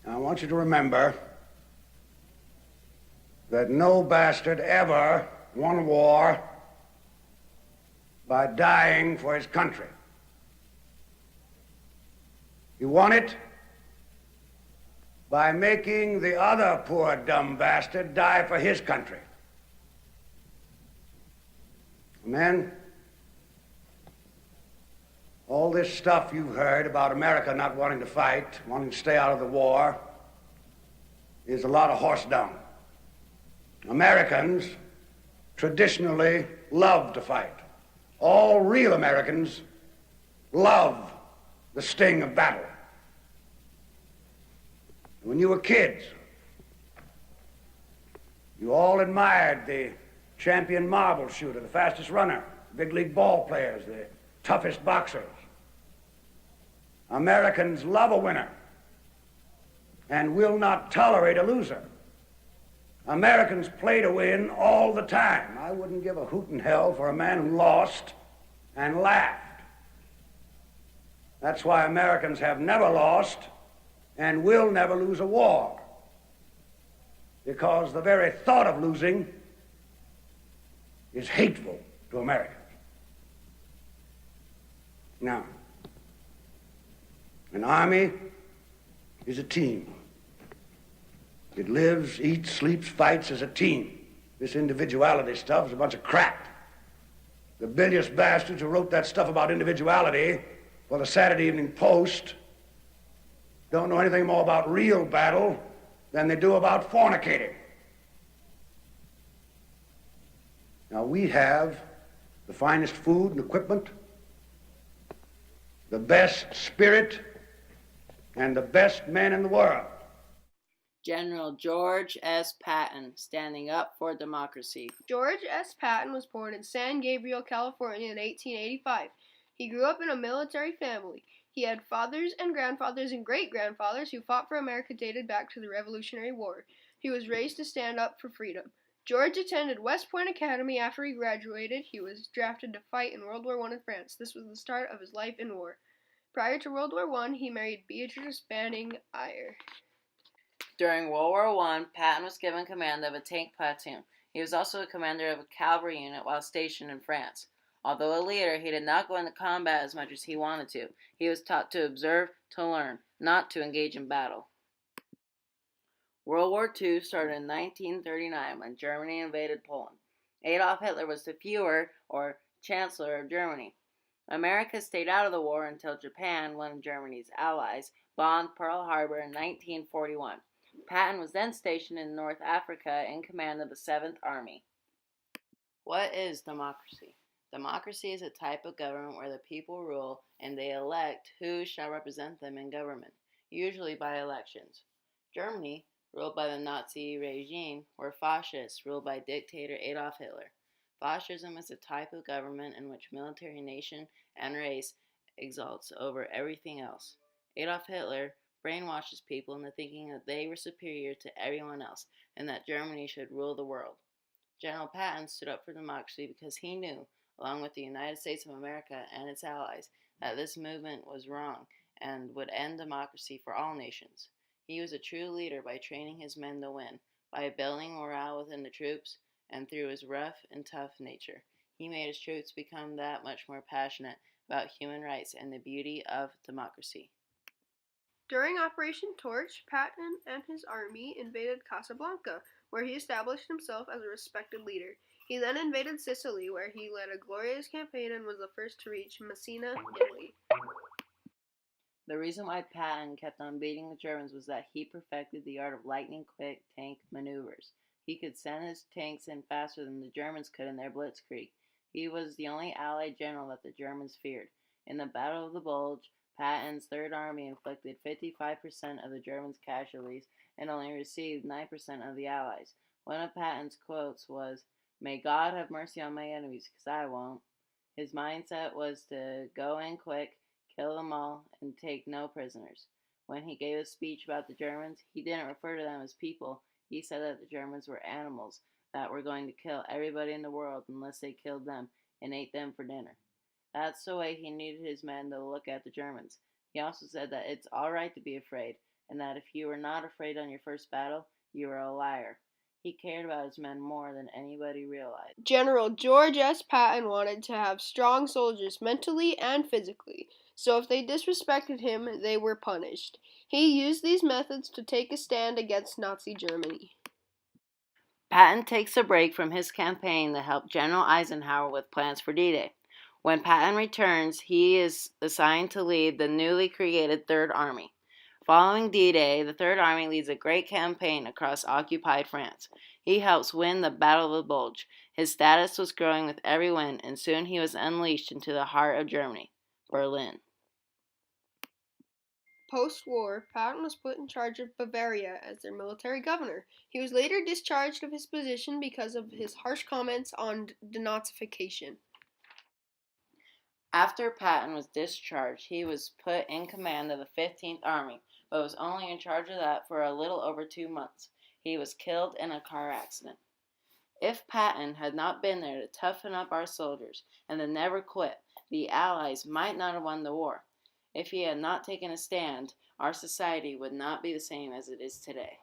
I want you to remember that no bastard ever won a war by dying for his country. He won it by making the other poor dumb bastard die for his country. And then, all this stuff you've heard about America not wanting to fight, wanting to stay out of the war, is a lot of horse dung. Americans traditionally love to fight. All real Americans love the sting of battle. When you were kids, you all admired the champion marble shooter, the fastest runner, big league ball players, the toughest boxers. Americans love a winner and will not tolerate a loser. Americans play to win all the time. I wouldn't give a hoot in hell for a man who lost and laughed. That's why Americans have never lost and will never lose a war, because the very thought of losing is hateful to Americans. Now, an army is a team. It lives, eats, sleeps, fights as a team. This individuality stuff is a bunch of crap. The bilious bastards who wrote that stuff about individuality for the Saturday Evening Post don't know anything more about real battle than they do about fornicating. Now, we have the finest food and equipment, the best spirit, and the best men in the world. General George S. Patton, standing up for democracy. George S. Patton was born in San Gabriel, California in 1885. He grew up in a military family. He had fathers and grandfathers and great-grandfathers who fought for America dated back to the Revolutionary War. He was raised to stand up for freedom. George attended West Point Academy after he graduated. He was drafted to fight in World War I in France. This was the start of his life in war. Prior to World War I, he married Beatrice Banning Eyre. During World War I, Patton was given command of a tank platoon. He was also a commander of a cavalry unit while stationed in France. Although a leader, he did not go into combat as much as he wanted to. He was taught to observe, to learn, not to engage in battle. World War II started in 1939 when Germany invaded Poland. Adolf Hitler was the Führer, or Chancellor of Germany. America stayed out of the war until Japan, one of Germany's allies, bombed Pearl Harbor in 1941. Patton was then stationed in North Africa in command of the 7th Army. What is democracy? Democracy is a type of government where the people rule and they elect who shall represent them in government, usually by elections. Germany, ruled by the Nazi regime, were fascists ruled by dictator Adolf Hitler. Fascism is a type of government in which military, nation, and race exalts over everything else. Adolf Hitler brainwashes people into thinking that they were superior to everyone else and that Germany should rule the world. General Patton stood up for democracy because he knew, along with the United States of America and its allies, that this movement was wrong and would end democracy for all nations. He was a true leader by training his men to win, by building morale within the troops, and through his rough and tough nature. He made his troops become that much more passionate about human rights and the beauty of democracy. During Operation Torch, Patton and his army invaded Casablanca, where he established himself as a respected leader. He then invaded Sicily, where he led a glorious campaign and was the first to reach Messina, Italy. The reason why Patton kept on beating the Germans was that he perfected the art of lightning-quick tank maneuvers. He could send his tanks in faster than the Germans could in their blitzkrieg. He was the only Allied general that the Germans feared. In the Battle of the Bulge, Patton's Third Army inflicted 55% of the Germans' casualties and only received 9% of the Allies. One of Patton's quotes was, "May God have mercy on my enemies, 'cause I won't." His mindset was to go in quick, kill them all, and take no prisoners. When he gave a speech about the Germans, he didn't refer to them as people. He said that the Germans were animals that were going to kill everybody in the world unless they killed them and ate them for dinner. That's the way he needed his men to look at the Germans. He also said that it's all right to be afraid, and that if you were not afraid on your first battle, you were a liar. He cared about his men more than anybody realized. General George S. Patton wanted to have strong soldiers mentally and physically, so if they disrespected him, they were punished. He used these methods to take a stand against Nazi Germany. Patton takes a break from his campaign to help General Eisenhower with plans for D-Day. When Patton returns, he is assigned to lead the newly created Third Army. Following D-Day, the Third Army leads a great campaign across occupied France. He helps win the Battle of the Bulge. His status was growing with every win, and soon he was unleashed into the heart of Germany, Berlin. Post-war, Patton was put in charge of Bavaria as their military governor. He was later discharged of his position because of his harsh comments on denazification. After Patton was discharged, he was put in command of the 15th Army, but was only in charge of that for a little over 2 months. He was killed in a car accident. If Patton had not been there to toughen up our soldiers and to never quit, the Allies might not have won the war. If he had not taken a stand, our society would not be the same as it is today.